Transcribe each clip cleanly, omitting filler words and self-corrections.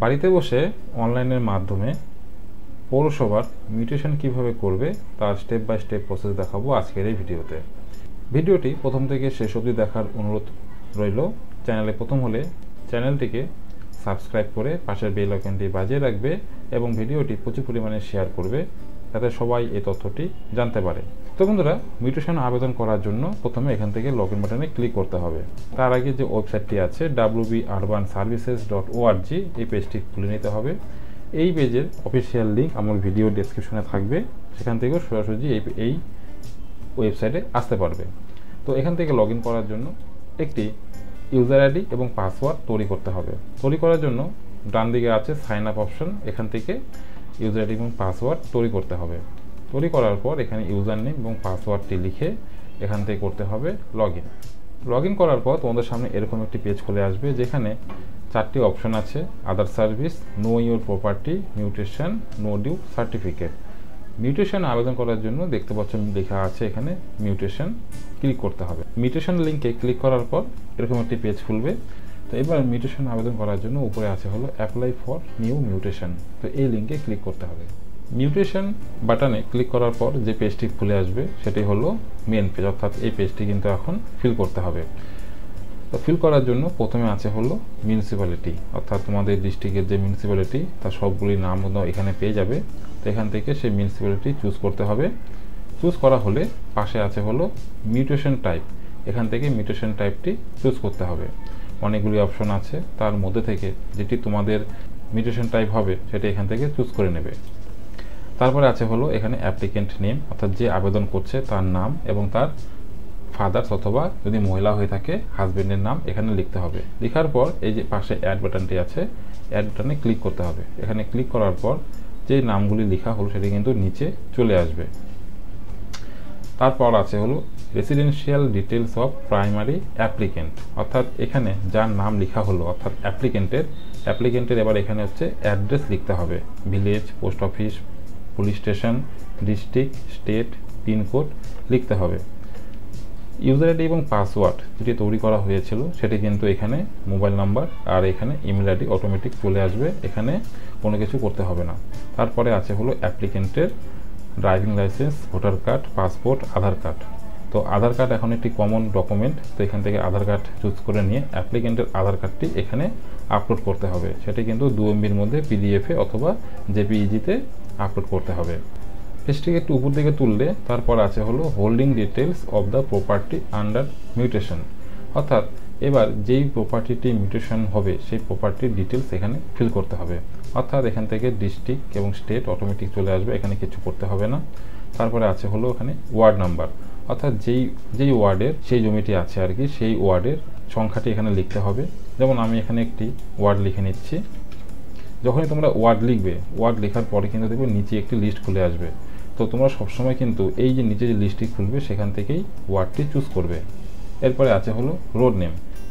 বাড়িতে বসে অনলাইনের মাধ্যমে পৌরসভার মিউটেশন কিভাবে করবে তার স্টেপ বাই স্টেপ প্রসেস দেখাবো আজকের এই ভিডিওতে। ভিডিওটি প্রথম থেকে শেষ অবধি দেখার অনুরোধ রইল। চ্যানেলে প্রথম হলে চ্যানেলটিকে সাবস্ক্রাইব করে পাশের বেল আইকনটি বাজিয়ে রাখবে এবং ভিডিওটি প্রচুর পরিমাণে শেয়ার করবে যাতে সবাই এই তথ্যটি জানতে পারে। তো বন্ধুরা, মিউটেশন আবেদন করার জন্য প্রথমে এখান থেকে লগইন বাটনে ক্লিক করতে হবে। তার আগে যে ওয়েবসাইটটি আছে wburbanservices.org, এই পেজটি খুলে নিতে হবে। এই পেজের অফিসিয়াল লিঙ্ক আমার ভিডিও ডেসক্রিপশনে থাকবে, সেখান থেকেও সরাসরি এই ওয়েবসাইটে আসতে পারবে। তো এখান থেকে লগইন করার জন্য একটি ইউজার আইডি এবং পাসওয়ার্ড তৈরি করতে হবে। তৈরি করার জন্য ডান দিকে আছে সাইন আপ অপশন, এখান থেকে ইউজার আইডি এবং পাসওয়ার্ড তৈরি করতে হবে। তৈরি করার পর এখানে ইউজার নেম এবং পাসওয়ার্ডটি লিখে এখান থেকে করতে হবে লগইন করার পর তোমাদের সামনে এরকম একটি পেজ খুলে আসবে, যেখানে চারটি অপশন আছে: other service, know your property, mutation, no due certificate. Mutation আবেদন করার জন্য দেখতে পাচ্ছ লেখা আছে এখানে মিউটেশন, ক্লিক করতে হবে। মিউটেশন লিঙ্কে ক্লিক করার পর এরকম একটি পেজ খুলবে। তো এবার মিউটেশন আবেদন করার জন্য উপরে আছে হলো অ্যাপ্লাই ফর নিউ মিউটেশন, তো এই লিঙ্কে ক্লিক করতে হবে। মিউটেশন বাটনে ক্লিক করার পর যে পেজটি খুলে আসবে সেটি হলো মেন পেজ, অর্থাৎ এই পেজটি কিন্তু এখন ফিল করতে হবে। তো ফিল করার জন্য প্রথমে আছে হলো মিউনিসিপ্যালিটি, অর্থাৎ তোমাদের ডিস্ট্রিক্টের যে মিউনিসিপ্যালিটি তার সবগুলি নাম এখানে পেয়ে যাবে। তো এখান থেকে সেই মিউনিসিপ্যালিটি চুজ করতে হবে। চুজ করা হলে পাশে আছে হলো মিউটেশন টাইপ, এখান থেকে মিউটেশন টাইপটি চুজ করতে হবে। অনেকগুলি অপশন আছে, তার মধ্যে থেকে যেটি তোমাদের মিউটেশন টাইপ হবে সেটা এখান থেকে চুজ করে নেবে। তারপরে আছে হলো এখানে অ্যাপ্লিকেন্ট নেম, অর্থাৎ যে আবেদন করছে তার নাম এবং তার ফাদার্স অথবা যদি মহিলা হয়ে থাকে হাজবেন্ডের নাম এখানে লিখতে হবে। লেখার পর এই যে পাশে অ্যাড বাটনটি আছে, অ্যাড বাটনে ক্লিক করতে হবে। এখানে ক্লিক করার পর যে নামগুলি লেখা হলো সেটি কিন্তু নিচে চলে আসবে। তারপর আছে হলো residential details of primary applicant, অর্থাৎ এখানে যার নাম লেখা হলো অর্থাৎ অ্যাপ্লিকেন্টের এবার এখানে হচ্ছে অ্যাড্রেস লিখতে হবে। Village, post office, police station, district, state, pincode লিখতে হবে। ইউজার আইডি এবং পাসওয়ার্ড যেটি তৈরি করা হয়েছিল সেটি কিন্তু এখানে মোবাইল নাম্বার আর এখানে ইমেল আইডি অটোমেটিক চলে আসবে, এখানে কোনো কিছু করতে হবে না। তারপরে আছে হলো অ্যাপ্লিকেন্টের driving licence, voter card, passport, Aadhaar card. তো আধার কার্ড এখন একটি কমন ডকুমেন্ট, তো এখান থেকে আধার কার্ড চুজ করে নিয়ে অ্যাপ্লিকেন্টের আধার কার্ডটি এখানে আপলোড করতে হবে। সেটি কিন্তু 2 MBর মধ্যে পিডিএফে অথবা জেপিইজিতে আপলোড করতে হবে। পেজটিকে একটু উপর দিকে তুললে তারপর আছে হলো holding details of the property under mutation, অর্থাৎ এবার যেই প্রপার্টিটি মিউটেশন হবে সেই প্রপার্টির ডিটেলস এখানে ফিল করতে হবে। অর্থাৎ এখান থেকে ডিস্ট্রিক্ট এবং স্টেট অটোমেটিক চলে আসবে, এখানে কিছু করতে হবে না। তারপরে আছে হলো এখানে ওয়ার্ড নাম্বার, অর্থাৎ যেই ওয়ার্ডের সেই জমিটি আছে আর কি, সেই ওয়ার্ডের সংখ্যাটি এখানে লিখতে হবে। যেমন আমি এখানে একটি ওয়ার্ড লিখে নিচ্ছি। যখনই তোমরা ওয়ার্ড লিখবে, ওয়ার্ড লেখার পরে কিন্তু দেখবে নিচে একটি লিস্ট খুলে আসবে। তো তোমরা সবসময় কিন্তু এই যে নিচে যে লিস্টটি খুলবে সেখান থেকেই ওয়ার্ডটি চুজ করবে। এরপরে আছে হলো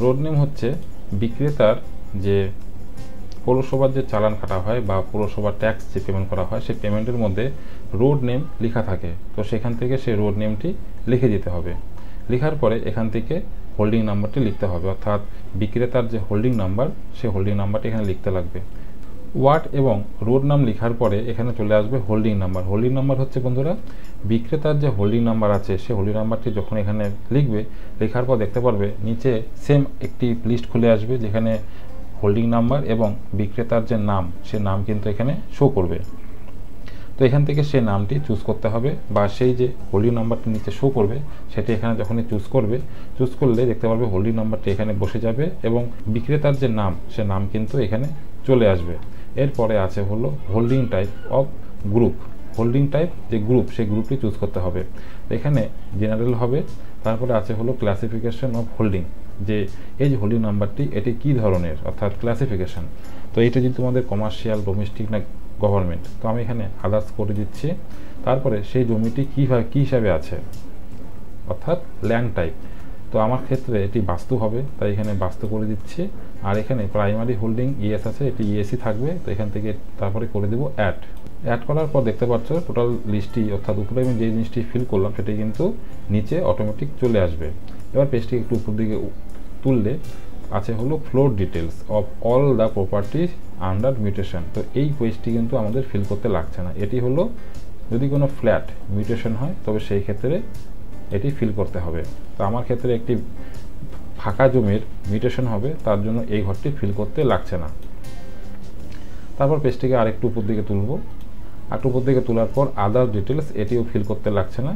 রোড নেম হচ্ছে বিক্রেতার যে পৌরসভার যে চালান কাটা হয় বা পৌরসভার ট্যাক্স যে পেমেন্ট করা হয় সেই পেমেন্টের মধ্যে রোড নেম লেখা থাকে, তো সেখান থেকে সেই রোড নেমটি লিখে দিতে হবে। লেখার পরে এখান থেকে হোল্ডিং নাম্বারটি লিখতে হবে, অর্থাৎ বিক্রেতার যে হোল্ডিং নাম্বার সেই হোল্ডিং নাম্বারটি এখানে লিখতে লাগবে। ওয়ার্ড এবং রোড নাম লেখার পরে এখানে চলে আসবে হোল্ডিং নাম্বার হচ্ছে বন্ধুরা বিক্রেতার যে হোল্ডিং নাম্বার আছে সেই হোল্ডিং নাম্বারটি যখন এখানে লিখবে, লেখার পর দেখতে পারবে নিচে সেম একটি লিস্ট খুলে আসবে যেখানে হোল্ডিং নাম্বার এবং বিক্রেতার যে নাম সে নাম কিন্তু এখানে শো করবে। তো এখান থেকে সে নামটি চুজ করতে হবে বা সেই যে হোল্ডিং নাম্বারটি নিচে শো করবে সেটি এখানে যখনই চুজ করলে দেখতে পারবে হোল্ডিং নাম্বারটি এখানে বসে যাবে এবং বিক্রেতার যে নাম সে নাম কিন্তু এখানে চলে আসবে। এরপরে আছে হলো holding type of group, holding type যে গ্রুপ সেই গ্রুপটি চুজ করতে হবে। এখানে জেনারেল হবে। তারপরে আছে হলো ক্লাসিফিকেশন অফ হোল্ডিং, যে এই যে হোল্ডিং নাম্বারটি এটি কী ধরনের অর্থাৎ ক্লাসিফিকেশন। তো এইটা যদি তোমাদের কমার্শিয়াল, ডোমেস্টিক না গভর্নমেন্ট, তো আমি এখানে আদার্স করে দিচ্ছি। তারপরে সেই জমিটি কী হিসাবে আছে অর্থাৎ ল্যান্ড টাইপ, তো আমার ক্ষেত্রে এটি বাস্তু হবে তাই এখানে বাস্তু করে দিচ্ছি। আর এখানে প্রাইমারি হোল্ডিং ইএস আছে, এটি ইএসই থাকবে, তো এখান থেকে তারপরে করে দেবো অ্যাড করার পর দেখতে পাচ্ছ টোটাল লিস্টটি অর্থাৎ উপরে আমি যে জিনিসটি ফিল করলাম সেটি কিন্তু নিচে অটোমেটিক চলে আসবে। এবার পেজটি একটু উপর দিকে তুললে আছে হলো floor details of all the properties under mutation. তো এই পেজটি কিন্তু আমাদের ফিল করতে লাগছে না। এটি হলো যদি কোনো ফ্ল্যাট মিউটেশন হয় তবে সেই ক্ষেত্রে এটি ফিল করতে হবে। তো আমার ক্ষেত্রে একটি ফাঁকা জমির মিউটেশন হবে, তার জন্য এই ঘরটি ফিল করতে লাগছে না। তারপর পেজটিকে আরেকটু উপর দিকে তুলব। একটু উপর দিকে তোলার পর আদার ডিটেলস, এটিও ফিল করতে লাগছে না।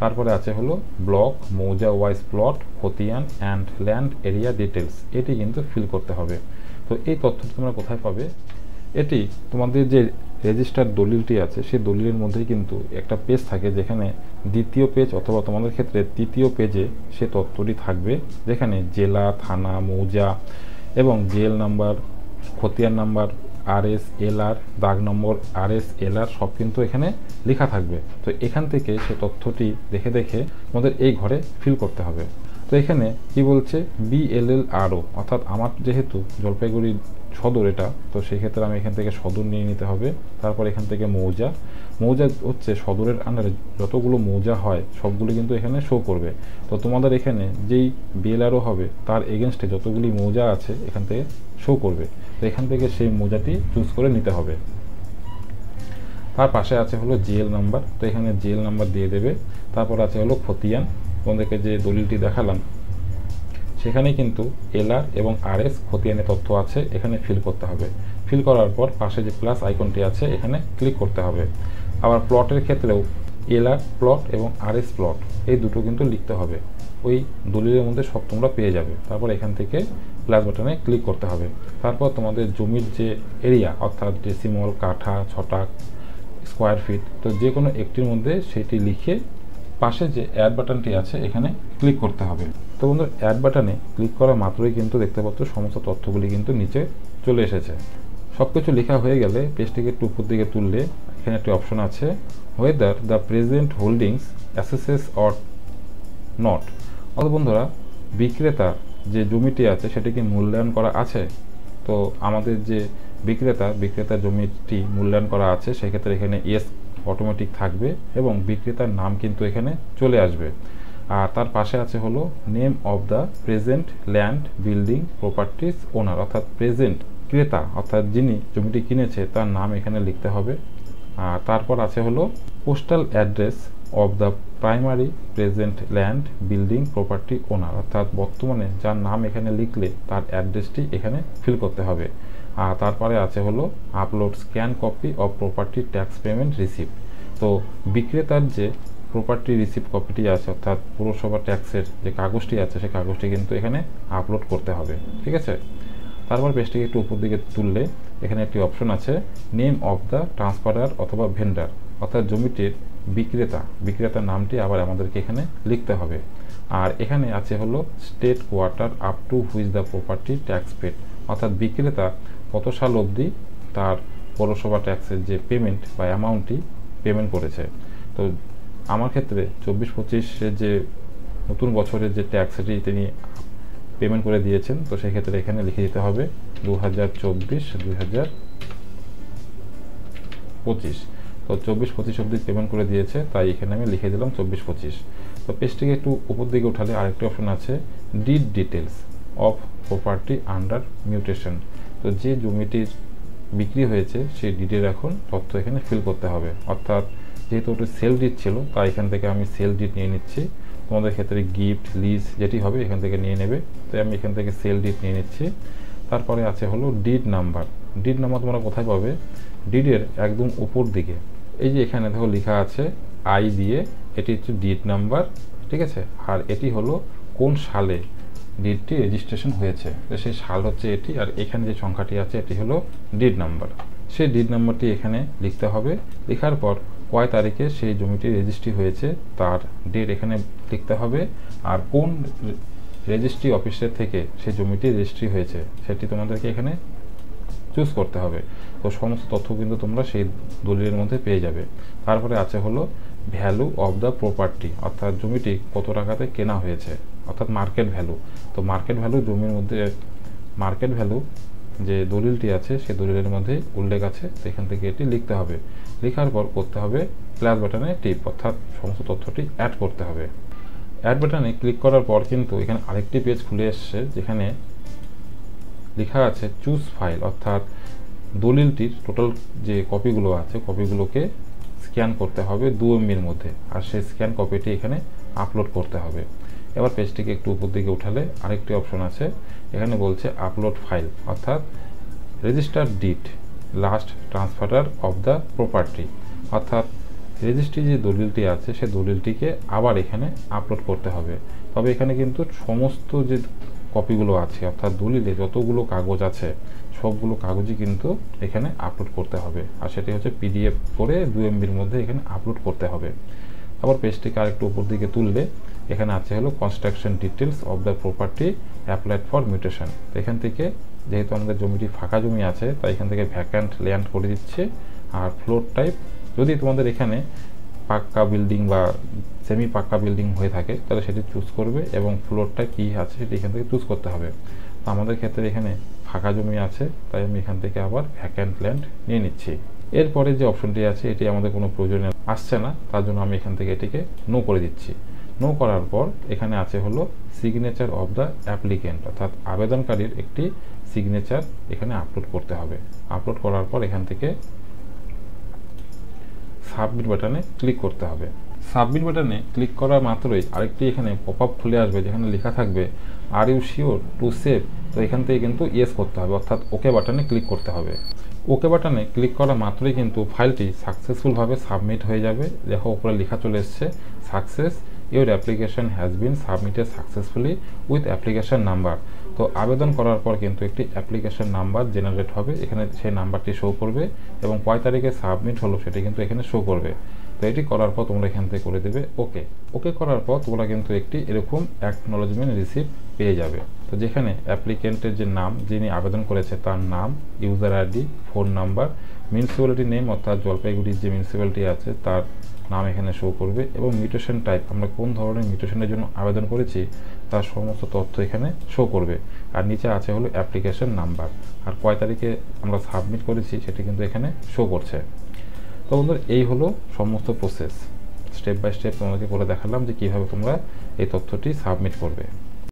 তারপরে আছে হলো ব্লক, মৌজা ওয়াইজ প্লট, খতিয়ান অ্যান্ড ল্যান্ড এরিয়া ডিটেলস, এটি কিন্তু ফিল করতে হবে। তো এই তথ্যটি তোমরা কোথায় পাবে? এটি তোমাদের যে রেজিস্টার দলিলটি আছে সেই দলিলের মধ্যেই কিন্তু একটা পেজ থাকে, যেখানে দ্বিতীয় পেজ অথবা তোমাদের ক্ষেত্রে তৃতীয় পেজে সে তথ্যটি থাকবে, যেখানে জেলা, থানা, মৌজা এবং জেএল নাম্বার, খতিয়ান নাম্বার, RS LR, দাগ নম্বর RS LR সব কিন্তু এখানে লেখা থাকবে। তো এখান থেকে সে তথ্যটি দেখে দেখে আমাদের এই ঘরে ফিল করতে হবে। তো এখানে কি বলছে, BLLRO, অর্থাৎ আমার যেহেতু জলপাইগুড়ি সদর এটা, তো সেই ক্ষেত্রে আমি এখান থেকে সদর নিয়ে নিতে হবে। তারপর এখান থেকে মৌজা, মৌজা হচ্ছে সদরের আন্ডারে যতগুলো মৌজা হয় সবগুলো কিন্তু এখানে শো করবে। তো তোমাদের এখানে যেই BLRO হবে তার এগেনস্টে যতগুলি মৌজা আছে এখান থেকে শো করবে। তো এখান থেকে সেই মৌজাটি চুজ করে নিতে হবে। তার পাশে আছে হলো জেএল নাম্বার, তো এখানে জেএল নাম্বার দিয়ে দেবে। তারপর আছে হলো খতিয়ান, তোমাদেরকে যে দলিলটি দেখালাম সেখানে কিন্তু LR এবং RS খতিয়ানের তথ্য আছে, এখানে ফিল করতে হবে। ফিল করার পর পাশে যে প্লাস আইকনটি আছে এখানে ক্লিক করতে হবে। আবার প্লটের ক্ষেত্রেও LR প্লট এবং RS প্লট এই দুটো কিন্তু লিখতে হবে, ওই দলিলের মধ্যে সব তোমরা পেয়ে যাবে। তারপর এখান থেকে প্লাস বাটনে ক্লিক করতে হবে। তারপর তোমাদের জমির যে এরিয়া, অর্থাৎ ডেসিমল, কাঠা, ছটাক, স্কোয়ার ফিট, তো যে কোনো একটির মধ্যে সেটি লিখে পাশে যে অ্যাড বাটনটি আছে এখানে ক্লিক করতে হবে। তো বন্ধুরা, অ্যাড বাটনে ক্লিক করা মাত্রই কিন্তু দেখতে পাচ্ছ সমস্ত তথ্যগুলি কিন্তু নিচে চলে এসেছে। সব কিছু লেখা হয়ে গেলে পেজটিকে একটু উপর দিকে তুললে এখানে একটি অপশন আছে, whether the present holdings অ্যাসেসেস or not. অর্থাৎ বন্ধুরা, বিক্রেতা যে জমিটি আছে সেটি কি মূল্যায়ন করা আছে? তো আমাদের যে বিক্রেতার জমিটি মূল্যায়ন করা আছে, সেক্ষেত্রে এখানে ইয়েস অটোমেটিক থাকবে এবং বিক্রেতার নাম কিন্তু এখানে চলে আসবে। আর তার পাশে আছে হলো name of the present land building properties owner, অর্থাৎ প্রেজেন্ট ক্রেতা অর্থাৎ যিনি জমিটি কিনেছে তার নাম এখানে লিখতে হবে। আর তারপর আছে হলো postal address of the primary present land building property owner, অর্থাৎ বর্তমানে যার নাম এখানে লিখলে তার অ্যাড্রেসটি এখানে ফিল করতে হবে। আর তারপরে আছে হলো upload scan copy of property tax payment receipt. তো বিক্রেতার যে প্রপার্টি রিসিপ্ট কপিটি আছে, অর্থাৎ পৌরসভা ট্যাক্সের যে কাগজটি আছে সেই কাগজটি কিন্তু এখানে আপলোড করতে হবে। ঠিক আছে। তারপর পেজটিকে একটু উপর দিকে তুললে এখানে একটি অপশন আছে নেম অফ দ্য ট্রান্সফারার অথবা ভেন্ডার, অর্থাৎ জমিটির বিক্রেতার নামটি আবার আমাদেরকে এখানে লিখতে হবে। আর এখানে আছে হলো state quarter up to which the property tax paid, অর্থাৎ বিক্রেতা কত সাল অবধি তার পৌরসভা ট্যাক্সের যে পেমেন্ট বা অ্যামাউন্টটি পেমেন্ট করেছে। তো আমার ক্ষেত্রে 24-25 যে নতুন বছরের যে ট্যাক্স সেটি তিনি পেমেন্ট করে দিয়েছেন, তো সেই ক্ষেত্রে এখানে লিখে দিতে হবে 2024-2025। তো 24-25 অবধি পেমেন্ট করে দিয়েছে, তাই এখানে আমি লিখে দিলাম 24-25। তো পেজটিকে একটু উপর দিকে উঠালে আরেকটি অপশন আছে did details of property under mutation. তো যে জমিটির বিক্রি হয়েছে সেই ডিডের এখন তথ্য এখানে ফিল করতে হবে, অর্থাৎ যেহেতু ওটা সেল ডিড ছিল তাই এখান থেকে আমি সেল ডিড নিয়ে নিচ্ছি। তোমাদের ক্ষেত্রে গিফট, লিজ যেটি হবে এখান থেকে নিয়ে নেবে, তাই আমি এখান থেকে সেল ডিড নিয়ে নিচ্ছি। তারপরে আছে হলো ডিড নাম্বার। ডিড নাম্বার তোমরা কোথায় পাবে? ডিডের একদম উপর দিকে এই যে এখানে দেখো লেখা আছে আই দিয়ে, এটি হচ্ছে ডিড নাম্বার। ঠিক আছে। আর এটি হলো কোন সালে ডিডটি রেজিস্ট্রেশন হয়েছে, তো সেই সাল হচ্ছে এটি, আর এখানে যে সংখ্যাটি আছে এটি হলো ডিড নাম্বার। সেই ডিড নাম্বারটি এখানে লিখতে হবে। লেখার পর কয় তারিখে সেই জমিটি রেজিস্ট্রি হয়েছে তার ডেট এখানে লিখতে হবে, আর কোন রেজিস্ট্রি অফিসের থেকে সেই জমিটি রেজিস্ট্রি হয়েছে সেটি তোমাদেরকে এখানে চুজ করতে হবে। তো সমস্ত তথ্য কিন্তু তোমরা সেই দলিলের মধ্যে পেয়ে যাবে। তারপরে আছে হলো ভ্যালু অফ দ্য প্রপার্টি, অর্থাৎ জমিটি কত টাকাতে কেনা হয়েছে, অর্থাৎ মার্কেট ভ্যালু। তো মার্কেট ভ্যালু জমির মধ্যে মার্কেট ভ্যালু যে দলিলটি আছে সেই দলিলের মধ্যে উল্লেখ আছে, তো এখান থেকে এটি লিখতে হবে। লেখার পর করতে হবে প্লাস বাটনে টিপ, অর্থাৎ সমস্ত তথ্যটি অ্যাড করতে হবে। অ্যাড বাটনে ক্লিক করার পর কিন্তু এখানে আরেকটি পেজ খুলে এসছে, যেখানে লেখা আছে চুজ ফাইল, অর্থাৎ দলিলটির টোটাল যে কপিগুলো আছে কপিগুলোকে স্ক্যান করতে হবে 2 MB মধ্যে, আর সেই স্ক্যান কপিটি এখানে আপলোড করতে হবে। এবার পেজটিকে একটু উপর দিকে উঠালে আরেকটি অপশন আছে, এখানে বলছে আপলোড ফাইল, অর্থাৎ register deed last transferer of the property, অর্থাৎ রেজিস্ট্রি যে দলিলটি আছে সেই দলিলটিকে আবার এখানে আপলোড করতে হবে। তবে এখানে কিন্তু সমস্ত যে কপিগুলো আছে অর্থাৎ দলিলে যতগুলো কাগজ আছে সবগুলো কাগজই কিন্তু এখানে আপলোড করতে হবে, আর সেটি হচ্ছে PDF করে 2 MBর মধ্যে এখানে আপলোড করতে হবে। আবার পেজটিকে আরেকটু উপর দিকে তুললে এখানে আছে হলো construction details of the property applied for mutation. এখান থেকে যেহেতু আমাদের জমিটি ফাঁকা জমি আছে তাই এখান থেকে ভ্যাকান্ট ল্যান্ড করে দিচ্ছে। আর ফ্লোর টাইপ, যদি তোমাদের এখানে পাক্কা বিল্ডিং বা সেমি পাক্কা বিল্ডিং হয়ে থাকে তাহলে সেটি চুজ করবে, এবং ফ্লোর টাইপ কী আছে সেটি এখান থেকে চুজ করতে হবে। তো আমাদের ক্ষেত্রে এখানে ফাঁকা জমি আছে তাই আমি এখান থেকে আবার ভ্যাকান্ট ল্যান্ড নিয়ে নিচ্ছি। এরপরে যে অপশনটি আছে এটি আমাদের কোনো প্রয়োজনে আসছে না, তার জন্য আমি এখান থেকে এটিকে নো করে দিচ্ছি। নো করার পর এখানে আছে হলো সিগনেচার অফ দ্য অ্যাপ্লিকেন্ট, অর্থাৎ আবেদনকারীর একটি সিগনেচার এখানে আপলোড করতে হবে। আপলোড করার পর এখান থেকে সাবমিট বাটনে ক্লিক করতে হবে। সাবমিট বাটনে ক্লিক করা মাত্রই আরেকটি এখানে পপ আপ খুলে আসবে যেখানে লেখা থাকবে are you sure to save. তো এখান থেকে কিন্তু ইয়েস করতে হবে, অর্থাৎ ওকে বাটনে ক্লিক করতে হবে। ওকে বাটনে ক্লিক করা মাত্রই কিন্তু ফাইলটি সাকসেসফুলভাবে সাবমিট হয়ে যাবে। দেখো উপরে লেখা চলে এসছে success, your application has been submitted successfully with application number. তো আবেদন করার পর কিন্তু একটি অ্যাপ্লিকেশন নাম্বার জেনারেট হবে, এখানে সেই নাম্বারটি শো করবে এবং কয় তারিখে সাবমিট হলো সেটি কিন্তু এখানে শো করবে। তো এটি করার পর তোমরা এখান থেকে করে দেবে ওকে। ওকে করার পর তোমরা কিন্তু একটি এরকম অ্যাকনোলেজমেন্ট রিসিপ্ট পেয়ে যাবে। তো যেখানে অ্যাপ্লিকেন্টের যে নাম, যিনি আবেদন করেছে তার নাম, user ID, phone number, municipality name অর্থাৎ জলপাইগুড়ির যে মিউনিসিপ্যালিটি আছে তার নাম এখানে শো করবে, এবং মিউটেশন টাইপ, আমরা কোন ধরনের মিউটেশনের জন্য আবেদন করেছি তার সমস্ত তথ্য এখানে শো করবে। আর নিচে আছে হলো অ্যাপ্লিকেশন নাম্বার, আর কয় তারিখে আমরা সাবমিট করেছি সেটি কিন্তু এখানে শো করছে। তো বন্ধুরা এই হলো সমস্ত প্রসেস, স্টেপ বাই স্টেপ তোমাদেরকে করে দেখালাম যে কীভাবে তোমরা এই তথ্যটি সাবমিট করবে।